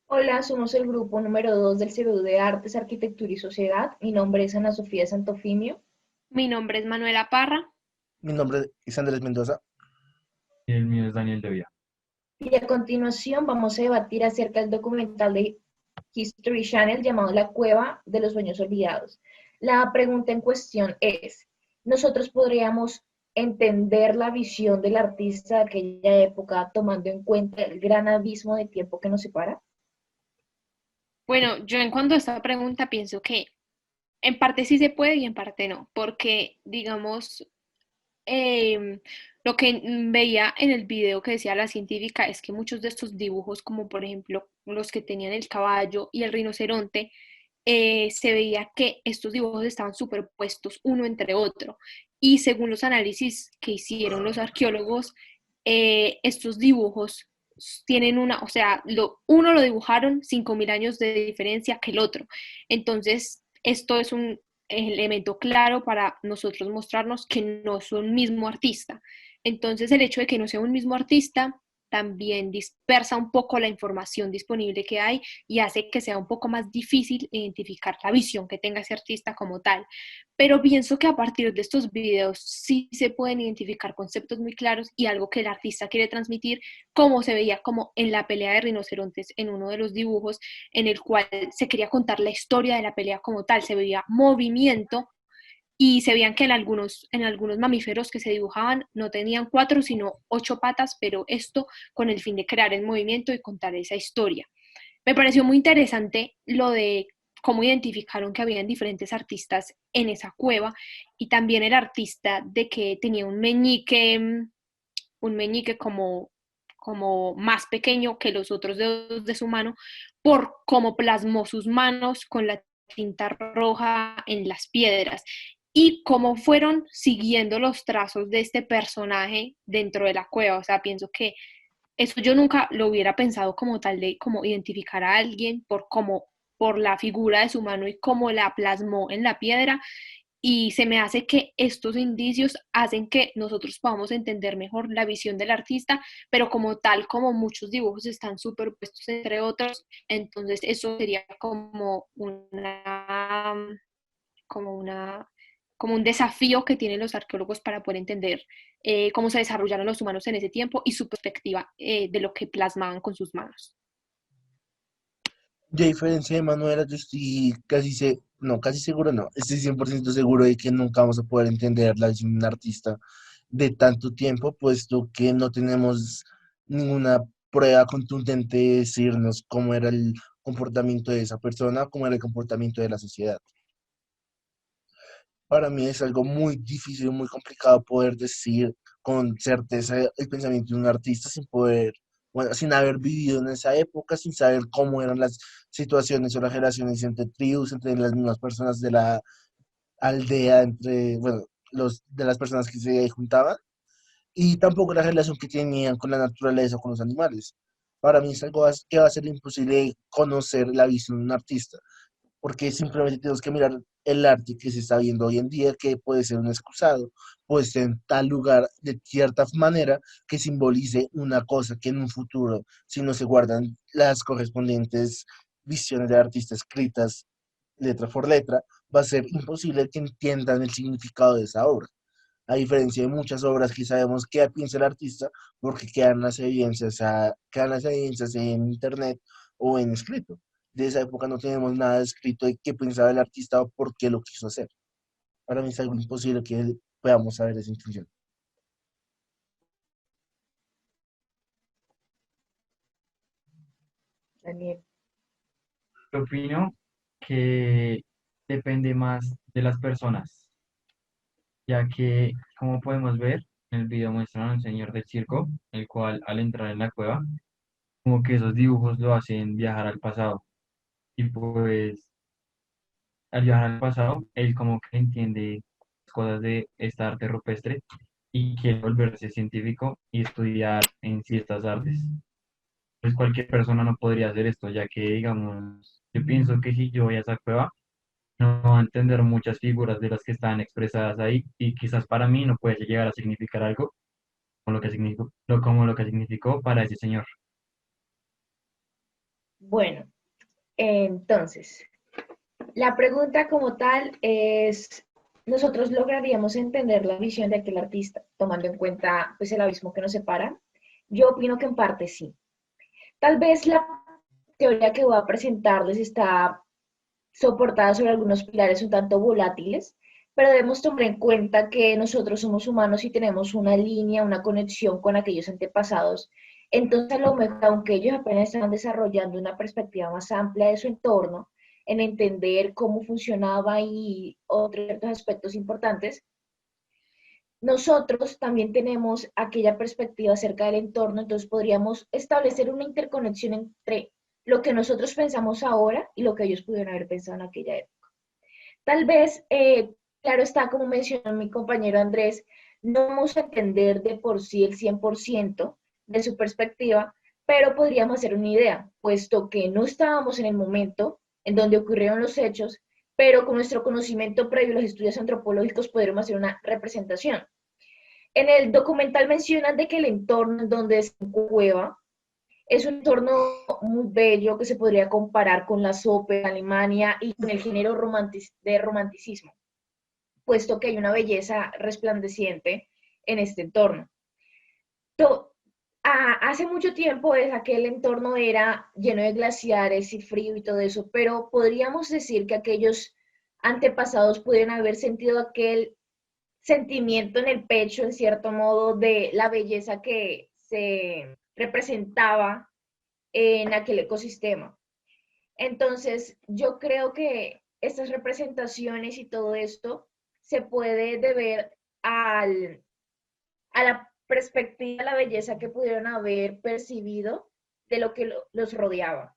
Hola, somos el grupo número 2 del CBU de Artes, Arquitectura y Sociedad. Mi nombre es Ana Sofía Santofimio Mi nombre es Manuela Parra. Mi nombre es Andrés Mendoza. Y el mío es Daniel Devia. y a continuación vamos a debatir acerca del documental de History Channel llamado La Cueva de los Sueños Olvidados. La pregunta en cuestión es, ¿nosotros podríamos entender la visión del artista de aquella época tomando en cuenta el gran abismo de tiempo que nos separa? Bueno, yo en cuanto a esta pregunta pienso que en parte sí se puede y en parte no, porque digamos, lo que veía en el video que decía la científica es que muchos de estos dibujos, como por ejemplo los que tenían el caballo y el rinoceronte, se veía que estos dibujos estaban superpuestos uno entre otro. Y según los análisis que hicieron los arqueólogos, estos dibujos tienen una, o sea, uno lo dibujaron 5.000 años de diferencia que el otro. Entonces, esto es un elemento claro para nosotros mostrarnos que no es un mismo artista. Entonces, el hecho de que no sea un mismo artista también dispersa un poco la información disponible que hay y hace que sea un poco más difícil identificar la visión que tenga ese artista como tal. Pero pienso que a partir de estos videos sí se pueden identificar conceptos muy claros y algo que el artista quiere transmitir, como se veía como en la pelea de rinocerontes en uno de los dibujos, en el cual se quería contar la historia de la pelea como tal, se veía movimiento y se veían que en algunos mamíferos que se dibujaban no tenían cuatro, sino ocho patas, pero esto con el fin de crear el movimiento y contar esa historia. Me pareció muy interesante lo de cómo identificaron que habían diferentes artistas en esa cueva y también el artista de que tenía un meñique como más pequeño que los otros dedos de su mano por cómo plasmó sus manos con la tinta roja en las piedras y cómo fueron siguiendo los trazos de este personaje dentro de la cueva. O sea, pienso que eso yo nunca lo hubiera pensado como tal de como identificar a alguien por la figura de su mano y cómo la plasmó en la piedra, y se me hace que estos indicios hacen que nosotros podamos entender mejor la visión del artista, pero como tal, como muchos dibujos están superpuestos entre otros, entonces eso sería como una, como un desafío que tienen los arqueólogos para poder entender cómo se desarrollaron los humanos en ese tiempo y su perspectiva de lo que plasmaban con sus manos. Yo, a diferencia de Manuela, yo estoy no, casi seguro no, estoy 100% seguro de que nunca vamos a poder entender la visión de un artista de tanto tiempo, puesto que no tenemos ninguna prueba contundente de decirnos cómo era el comportamiento de esa persona, cómo era el comportamiento de la sociedad. Para mí es algo muy difícil, muy complicado poder decir con certeza el pensamiento de un artista sin poder, bueno, sin haber vivido en esa época, sin saber cómo eran las situaciones o las relaciones entre tribus, entre las mismas personas de la aldea, entre, bueno, de las personas que se juntaban, y tampoco la relación que tenían con la naturaleza o con los animales. Para mí es algo que va a ser imposible conocer la visión de un artista porque simplemente tenemos que mirar el arte que se está viendo hoy en día, que puede ser un excusado, puede ser en tal lugar de cierta manera que simbolice una cosa que en un futuro, si no se guardan las correspondientes visiones del artista escritas letra por letra, va a ser imposible que entiendan el significado de esa obra. A diferencia de muchas obras que sabemos qué piensa el artista, porque quedan las evidencias en internet o en escrito. De esa época no tenemos nada escrito de qué pensaba el artista o por qué lo quiso hacer. Para mí es algo imposible que podamos saber esa intención. Daniel. Yo opino que depende más de las personas, ya que, como podemos ver, en el video muestran a un señor del circo, el cual al entrar en la cueva, como que esos dibujos lo hacen viajar al pasado. Y pues, al viajar al pasado, él como que entiende cosas de esta arte rupestre y quiere volverse científico y estudiar en sí estas artes. Pues cualquier persona no podría hacer esto, ya que, digamos, yo pienso que si yo voy a esa cueva, no va a entender muchas figuras de las que están expresadas ahí y quizás para mí no puede llegar a significar algo como lo que significó para ese señor. Bueno, entonces, la pregunta como tal es, ¿nosotros lograríamos entender la visión de aquel artista, tomando en cuenta pues, el abismo que nos separa? Yo opino que en parte sí. Tal vez la teoría que voy a presentarles está soportada sobre algunos pilares un tanto volátiles, pero debemos tomar en cuenta que nosotros somos humanos y tenemos una línea, una conexión con aquellos antepasados. Entonces, a lo mejor, aunque ellos apenas están desarrollando una perspectiva más amplia de su entorno, en entender cómo funcionaba y otros ciertos aspectos importantes, nosotros también tenemos aquella perspectiva acerca del entorno, entonces podríamos establecer una interconexión entre lo que nosotros pensamos ahora y lo que ellos pudieron haber pensado en aquella época. Tal vez, claro está, como mencionó mi compañero Andrés, no vamos a entender de por sí el 100% de su perspectiva, pero podríamos hacer una idea, puesto que no estábamos en el momento en donde ocurrieron los hechos, pero con nuestro conocimiento previo, los estudios antropológicos, podríamos hacer una representación. En el documental mencionan de que el entorno en donde se cueva es un entorno muy bello que se podría comparar con las óperas de Alemania y con el género de romanticismo, puesto que hay una belleza resplandeciente en este entorno. Hace mucho tiempo aquel entorno era lleno de glaciares y frío y todo eso, pero podríamos decir que aquellos antepasados pudieron haber sentido aquel sentimiento en el pecho, en cierto modo, de la belleza que se representaba en aquel ecosistema. Entonces, yo creo que estas representaciones y todo esto se puede deber a la perspectiva, a la belleza que pudieron haber percibido de lo que los rodeaba.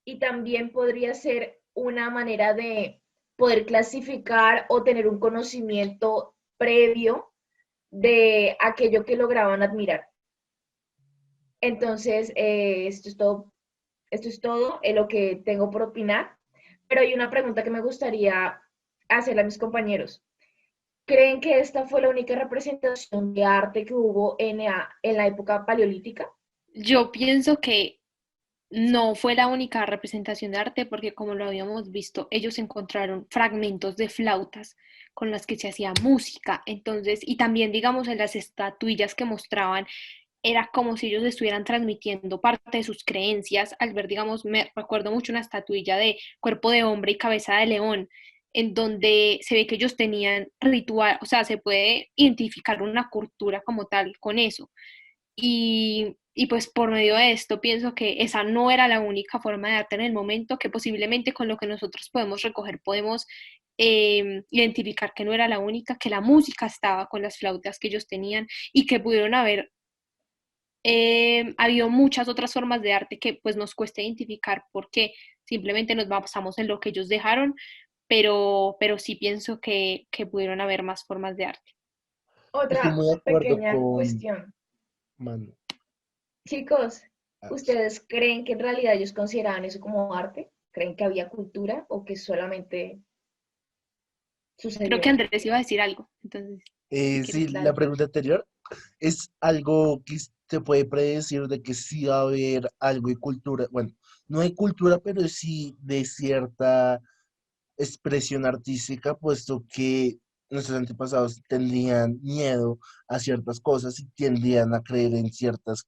Y también podría ser una manera de poder clasificar o tener un conocimiento previo de aquello que lograban admirar. Entonces, esto es todo lo que tengo por opinar, pero hay una pregunta que me gustaría hacerle a mis compañeros. ¿Creen que esta fue la única representación de arte que hubo en la época paleolítica? Yo pienso que no fue la única representación de arte porque como lo habíamos visto, ellos encontraron fragmentos de flautas con las que se hacía música, entonces, y también digamos en las estatuillas que mostraban, era como si ellos estuvieran transmitiendo parte de sus creencias al ver, digamos, me recuerdo mucho una estatuilla de cuerpo de hombre y cabeza de león, en donde se ve que ellos tenían ritual, o sea, se puede identificar una cultura como tal con eso. Y pues por medio de esto pienso que esa no era la única forma de arte en el momento, que posiblemente con lo que nosotros podemos recoger podemos identificar que no era la única, que la música estaba con las flautas que ellos tenían y que pudieron haber habido muchas otras formas de arte que pues nos cuesta identificar porque simplemente nos basamos en lo que ellos dejaron, pero sí pienso que pudieron haber más formas de arte. Estoy Otra muy de acuerdo pequeña con cuestión. Manu. Chicos, Ah, ¿ustedes creen que en realidad ellos consideraban eso como arte? ¿Creen que había cultura o que solamente Creo que sucedió? Andrés iba a decir algo, entonces, si sí, quieres, la dale. pregunta anterior es algo que se puede predecir de que sí va a haber algo de cultura. Bueno, no hay cultura, pero sí de cierta expresión artística, puesto que nuestros antepasados tendrían miedo a ciertas cosas y tendrían a creer en ciertos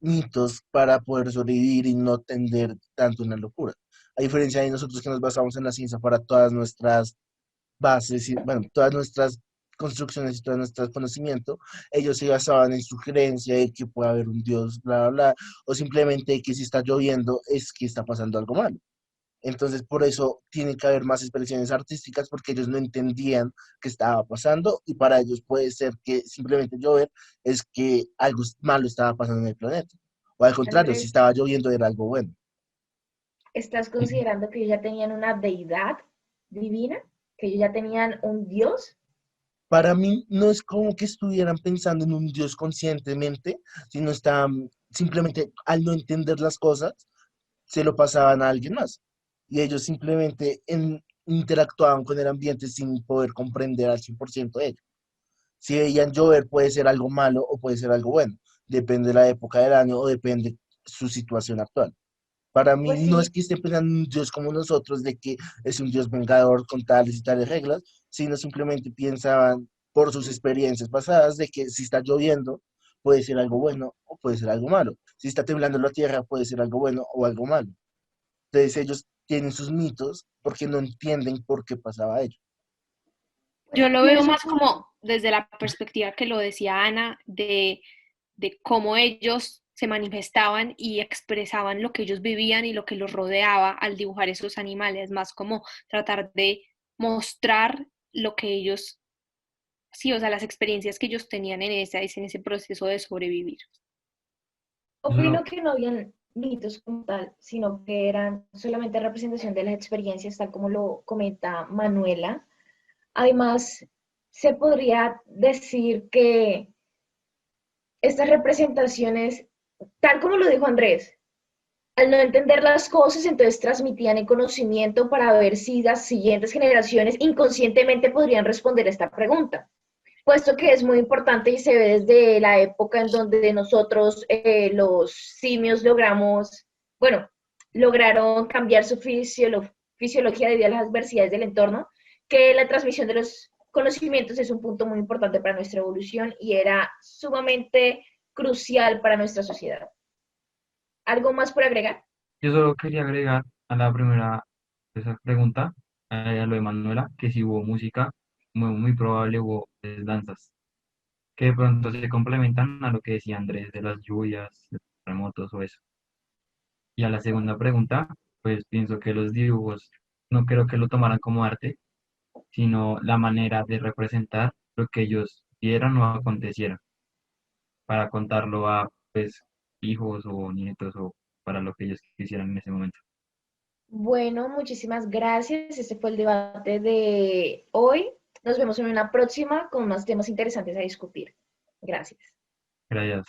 mitos para poder sobrevivir y no tender tanto en la locura. A diferencia de nosotros que nos basamos en la ciencia para todas nuestras bases y, bueno, todas nuestras construcciones y todo nuestro conocimiento, ellos se basaban en su creencia de que puede haber un Dios, bla, bla, bla, o simplemente que si está lloviendo es que está pasando algo malo. Entonces, por eso tiene que haber más expresiones artísticas porque ellos no entendían qué estaba pasando y para ellos puede ser que simplemente llover es que algo malo estaba pasando en el planeta. O al contrario, si Andrés, estaba lloviendo era algo bueno. ¿estás considerando que ellos ya tenían una deidad divina? ¿Que ellos ya tenían un dios? Para mí no es como que estuvieran pensando en un Dios conscientemente, sino estaban simplemente al no entender las cosas, se lo pasaban a alguien más. Y ellos simplemente interactuaban con el ambiente sin poder comprender al 100% de ello. Si veían llover puede ser algo malo o puede ser algo bueno. Depende de la época del año o depende su situación actual. Para mí Pues no es sí, que estén pensando en un Dios como nosotros, de que es un Dios vengador con tales y tales reglas, sino simplemente piensan por sus experiencias pasadas de que si está lloviendo puede ser algo bueno o puede ser algo malo. Si está temblando la tierra puede ser algo bueno o algo malo. Entonces ellos tienen sus mitos porque no entienden por qué pasaba ello. Yo pues lo veo pienso más que como desde la perspectiva que lo decía Ana, de cómo ellos se manifestaban y expresaban lo que ellos vivían y lo que los rodeaba al dibujar esos animales, más como tratar de mostrar lo que ellos, sí, o sea, las experiencias que ellos tenían en ese proceso de sobrevivir. Yo opino solo, que no habían mitos como tal, sino que eran solamente representación de las experiencias, tal como lo comenta Manuela. Además, se podría decir que estas representaciones, tal como lo dijo Andrés, al no entender las cosas, entonces transmitían el conocimiento para ver si las siguientes generaciones inconscientemente podrían responder a esta pregunta, puesto que es muy importante y se ve desde la época en donde nosotros, los simios, logramos, bueno, lograron cambiar su fisiología debido a las adversidades del entorno, que la transmisión de los conocimientos es un punto muy importante para nuestra evolución y era sumamente crucial para nuestra sociedad. ¿Algo más por agregar? yo solo quería agregar a la primera esa pregunta, a lo de Manuela, que si hubo música, muy probable hubo danzas, que de pronto se complementan a lo que decía Andrés de las lluvias, de los terremotos o eso. Y a la segunda pregunta, pues pienso que los dibujos no creo que lo tomaran como arte, sino la manera de representar lo que ellos vieran o acontecieran, para contarlo a pues hijos o nietos o para lo que ellos quisieran en ese momento. Bueno, muchísimas gracias. Este fue el debate de hoy. Nos vemos en una próxima con más temas interesantes a discutir. Gracias. Gracias.